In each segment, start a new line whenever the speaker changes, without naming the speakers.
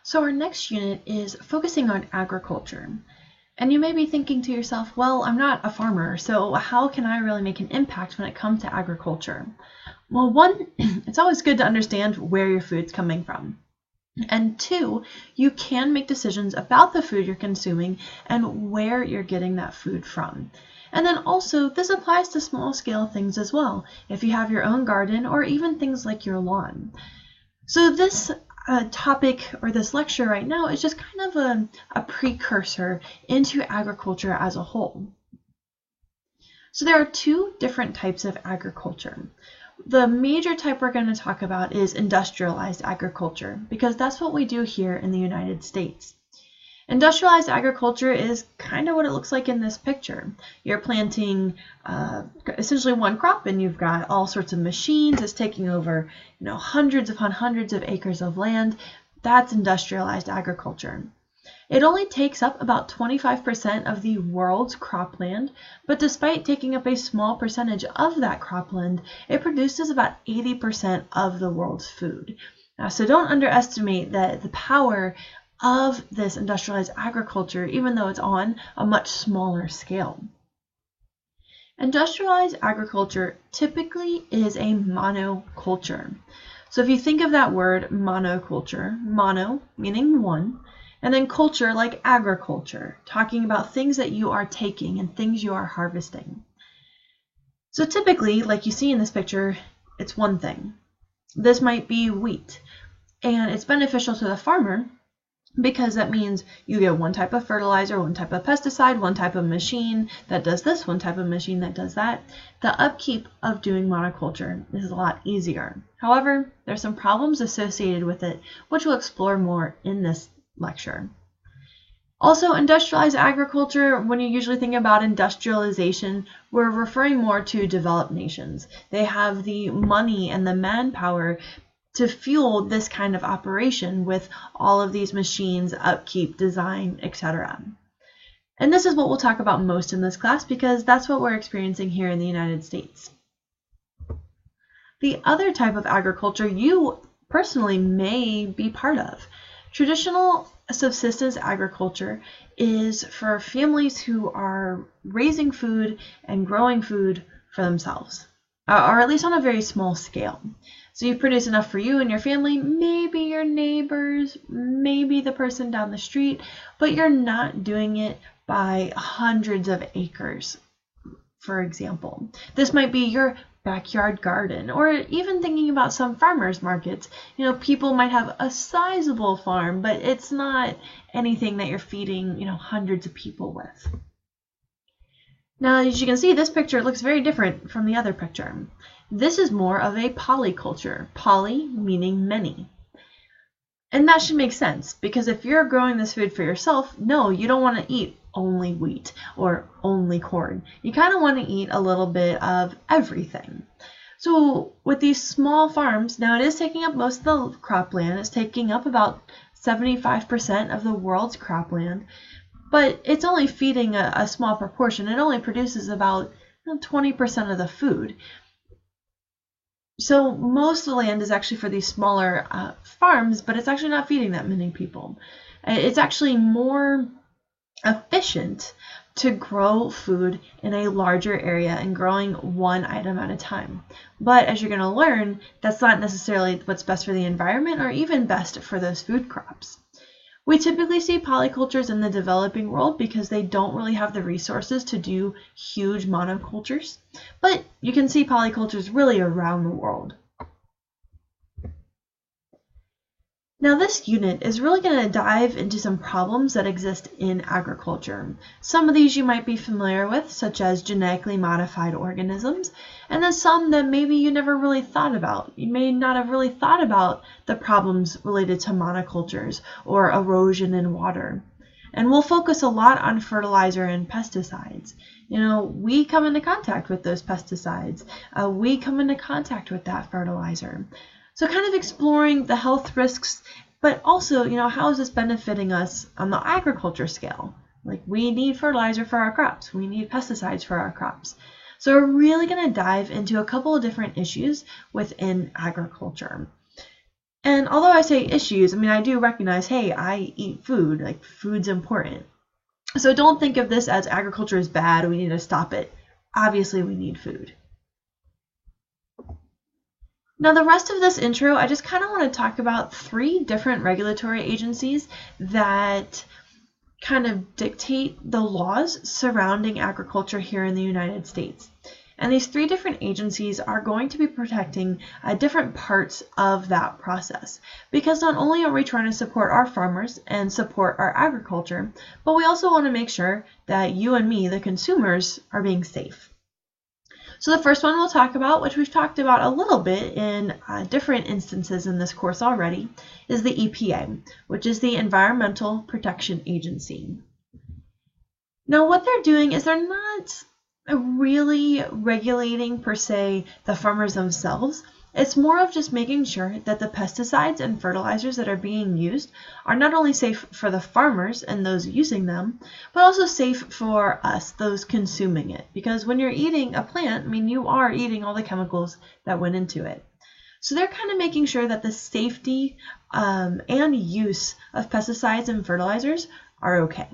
So our next unit is focusing on agriculture. And you may be thinking to yourself, well, I'm not a farmer, so how can I really make an impact when it comes to agriculture? Well, one, it's always good to understand where your food's coming from. And two, you can make decisions about the food you're consuming and where you're getting that food from. And then also, this applies to small scale things as well, if you have your own garden or even things like your lawn. So this topic or this lecture right now is just kind of a precursor into agriculture as a whole. So there are two different types of agriculture. The major type we're going to talk about is industrialized agriculture, because that's what we do here in the United States. Industrialized agriculture is kind of what it looks like in this picture. You're planting essentially one crop, and you've got all sorts of machines. It's taking over, hundreds upon hundreds of acres of land. That's industrialized agriculture. It only takes up about 25% of the world's cropland, but despite taking up a small percentage of that cropland, it produces about 80% of the world's food. So don't underestimate the power of this industrialized agriculture, even though it's on a much smaller scale. Industrialized agriculture typically is a monoculture. So if you think of that word monoculture, mono meaning one, and then culture like agriculture, talking about things that you are taking and things you are harvesting. So typically, like you see in this picture, it's one thing. This might be wheat, and it's beneficial to the farmer because that means you get one type of fertilizer, one type of pesticide, one type of machine that does this, one type of machine that does that. The upkeep of doing monoculture is a lot easier. However, there's some problems associated with it, which we'll explore more in this lecture. Also, industrialized agriculture, when you usually think about industrialization, we're referring more to developed nations. They have the money and the manpower to fuel this kind of operation with all of these machines, upkeep, design, etc. And this is what we'll talk about most in this class because that's what we're experiencing here in the United States. The other type of agriculture you personally may be part of. Traditional subsistence agriculture is for families who are raising food and growing food for themselves, or at least on a very small scale. So you produce enough for you and your family, maybe your neighbors, maybe the person down the street, but you're not doing it by hundreds of acres, for example. This might be your backyard garden, or even thinking about some farmers markets. People might have a sizable farm, but it's not anything that you're feeding, hundreds of people with. Now, as you can see, this picture looks very different from the other picture. This is more of a polyculture, poly meaning many. And that should make sense, because if you're growing this food for yourself, no, you don't want to eat only wheat or only corn. You kind of want to eat a little bit of everything. So with these small farms, now it is taking up most of the cropland. It's taking up about 75% of the world's cropland, but it's only feeding a small proportion. It only produces about 20% of the food. So most of the land is actually for these smaller farms, but it's actually not feeding that many people. It's actually more efficient to grow food in a larger area and growing one item at a time. But as you're going to learn, that's not necessarily what's best for the environment or even best for those food crops. We typically see polycultures in the developing world because they don't really have the resources to do huge monocultures, but you can see polycultures really around the world. Now this unit is really going to dive into some problems that exist in agriculture. Some of these you might be familiar with, such as genetically modified organisms, and then some that maybe you never really thought about. You may not have really thought about the problems related to monocultures or erosion in water. And we'll focus a lot on fertilizer and pesticides. We come into contact with those pesticides. We come into contact with that fertilizer. So kind of exploring the health risks, but also, how is this benefiting us on the agriculture scale? Like, we need fertilizer for our crops. We need pesticides for our crops. So we're really going to dive into a couple of different issues within agriculture. And although I say issues, I mean, I do recognize, hey, I eat food, like food's important. So don't think of this as agriculture is bad, we need to stop it. Obviously, we need food. Now, the rest of this intro, I just kind of want to talk about 3 different regulatory agencies that kind of dictate the laws surrounding agriculture here in the United States. And these 3 different agencies are going to be protecting different parts of that process. Because not only are we trying to support our farmers and support our agriculture, but we also want to make sure that you and me, the consumers, are being safe. So the first one we'll talk about, which we've talked about a little bit in different instances in this course already, is the EPA, which is the Environmental Protection Agency. Now what they're doing is they're not really regulating per se the farmers themselves. It's more of just making sure that the pesticides and fertilizers that are being used are not only safe for the farmers and those using them, but also safe for us, those consuming it. Because when you're eating a plant, I mean, you are eating all the chemicals that went into it. So they're kind of making sure that the safety and use of pesticides and fertilizers are okay.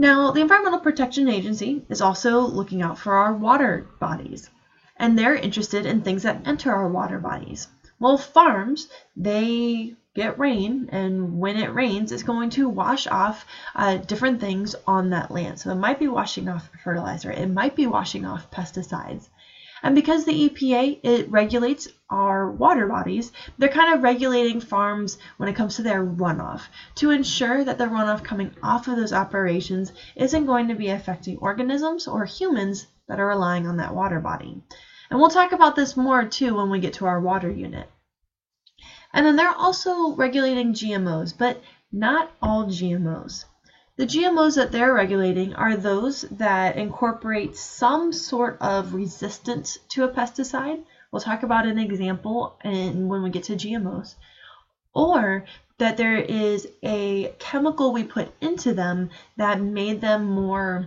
Now, the Environmental Protection Agency is also looking out for our water bodies, and they're interested in things that enter our water bodies. Well, farms, they get rain, and when it rains, it's going to wash off different things on that land. So it might be washing off fertilizer, it might be washing off pesticides. And because the EPA, it regulates our water bodies, they're kind of regulating farms when it comes to their runoff to ensure that the runoff coming off of those operations isn't going to be affecting organisms or humans that are relying on that water body. And we'll talk about this more too when we get to our water unit. And then they're also regulating GMOs, but not all GMOs. The GMOs that they're regulating are those that incorporate some sort of resistance to a pesticide. We'll talk about an example when we get to GMOs. Or that there is a chemical we put into them that made them more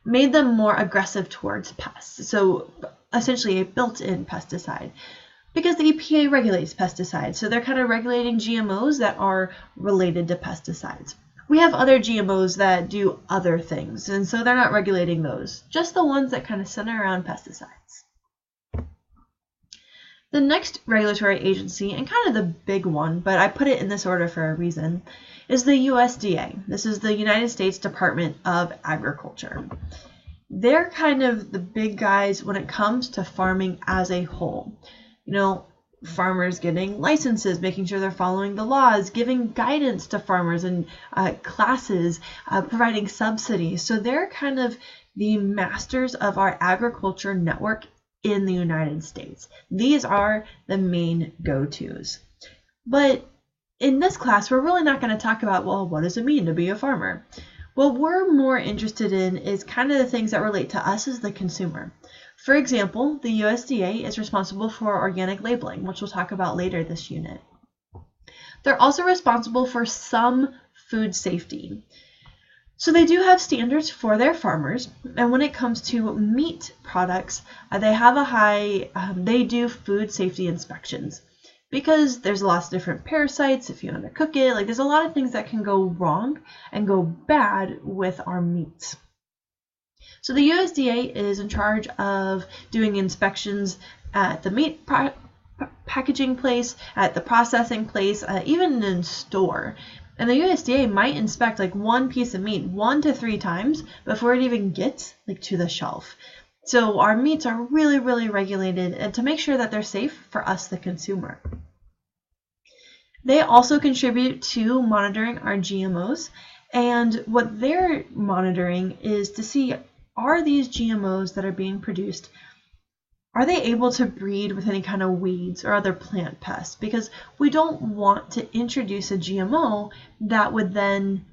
aggressive towards pests. So essentially a built-in pesticide. Because the EPA regulates pesticides, so they're kind of regulating GMOs that are related to pesticides. We have other GMOs that do other things, and so they're not regulating those, just the ones that kind of center around pesticides. The next regulatory agency, and kind of the big one, but I put it in this order for a reason, is the USDA. This is the United States Department of Agriculture. They're kind of the big guys when it comes to farming as a whole. You know, farmers getting licenses, making sure they're following the laws, giving guidance to farmers and classes, providing subsidies. So they're kind of the masters of our agriculture network in the United States. These are the main go-tos. But in this class, we're really not going to talk about, well, what does it mean to be a farmer? What we're more interested in is kind of the things that relate to us as the consumer. For example, the USDA is responsible for organic labeling, which we'll talk about later this unit. They're also responsible for some food safety. So they do have standards for their farmers, and when it comes to meat products, they have they do food safety inspections because there's lots of different parasites if you undercook it. Like there's a lot of things that can go wrong and go bad with our meats. So the USDA is in charge of doing inspections at the meat packaging place, at the processing place, even in store. And the USDA might inspect like one piece of meat 1 to 3 times before it even gets like to the shelf. So our meats are really, really regulated and to make sure that they're safe for us, the consumer. They also contribute to monitoring our GMOs, and what they're monitoring is to see, are these GMOs that are being produced, are they able to breed with any kind of weeds or other plant pests? Because we don't want to introduce a GMO that would then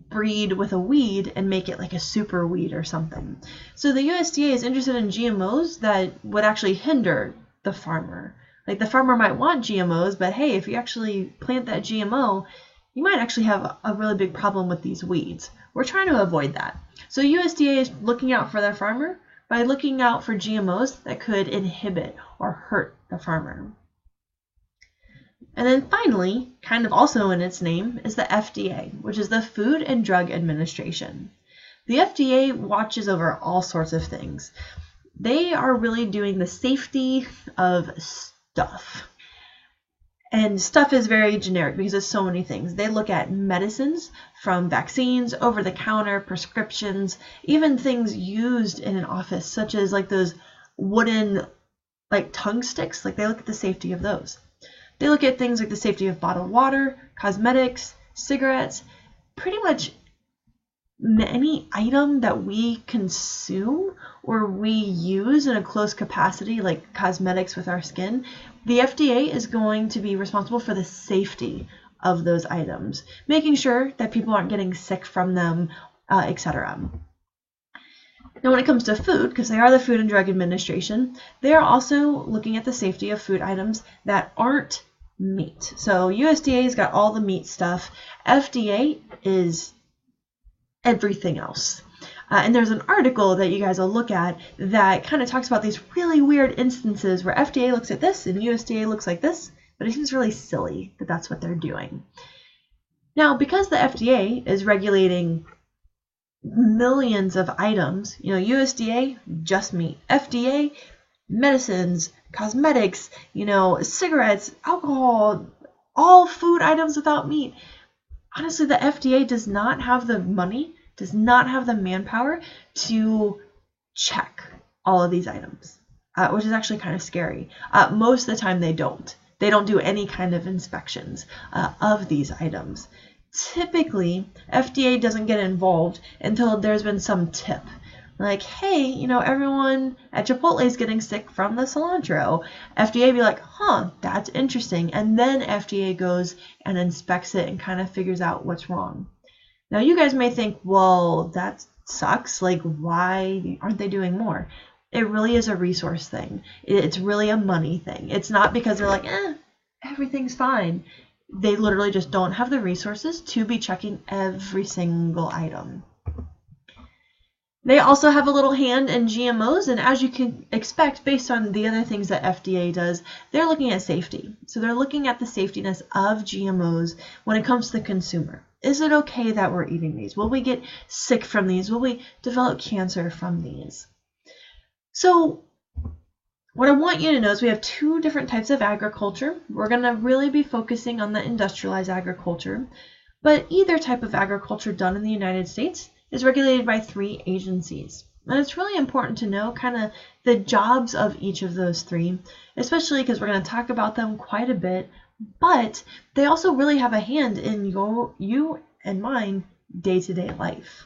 breed with a weed and make it like a super weed or something. So the USDA is interested in GMOs that would actually hinder the farmer. Like the farmer might want GMOs, but hey, if you actually plant that GMO, you might actually have a really big problem with these weeds. We're trying to avoid that. So USDA is looking out for their farmer, by looking out for GMOs that could inhibit or hurt the farmer. And then finally, kind of also in its name, is the FDA, which is the Food and Drug Administration. The FDA watches over all sorts of things. They are really doing the safety of stuff. And stuff is very generic because it's so many things. They look at medicines, from vaccines, over-the-counter, prescriptions, even things used in an office, such as like those wooden tongue sticks. They look at the safety of those. They look at things like the safety of bottled water, cosmetics, cigarettes, pretty much any item that we consume or we use in a close capacity, like cosmetics with our skin. The FDA is going to be responsible for the safety of those items, making sure that people aren't getting sick from them, etc. Now, when it comes to food, because they are the Food and Drug Administration, they are also looking at the safety of food items that aren't meat. So USDA's got all the meat stuff. FDA is everything else. And there's an article that you guys will look at that kind of talks about these really weird instances where FDA looks at this and USDA looks like this, but it seems really silly that that's what they're doing. Now, because the FDA is regulating millions of items, USDA, just meat. FDA, medicines, cosmetics, cigarettes, alcohol, all food items without meat. Honestly, the FDA does not have the money, does not have the manpower to check all of these items, which is actually kind of scary. Most of the time they don't. They don't do any kind of inspections of these items. Typically, FDA doesn't get involved until there's been some tip. Like, hey, everyone at Chipotle is getting sick from the cilantro. FDA be like, that's interesting. And then FDA goes and inspects it and kind of figures out what's wrong. Now, you guys may think, well, that sucks. Why aren't they doing more? It really is a resource thing. It's really a money thing. It's not because they're like, everything's fine. They literally just don't have the resources to be checking every single item. They also have a little hand in GMOs, and as you can expect, based on the other things that FDA does, they're looking at safety. So they're looking at the safetiness of GMOs when it comes to the consumer. Is it okay that we're eating these? Will we get sick from these? Will we develop cancer from these? So what I want you to know is we have two different types of agriculture. We're going to really be focusing on the industrialized agriculture, but either type of agriculture done in the United States is regulated by 3 agencies. And it's really important to know kind of the jobs of each of those 3, especially because we're going to talk about them quite a bit, but they also really have a hand in you and mine day-to-day life.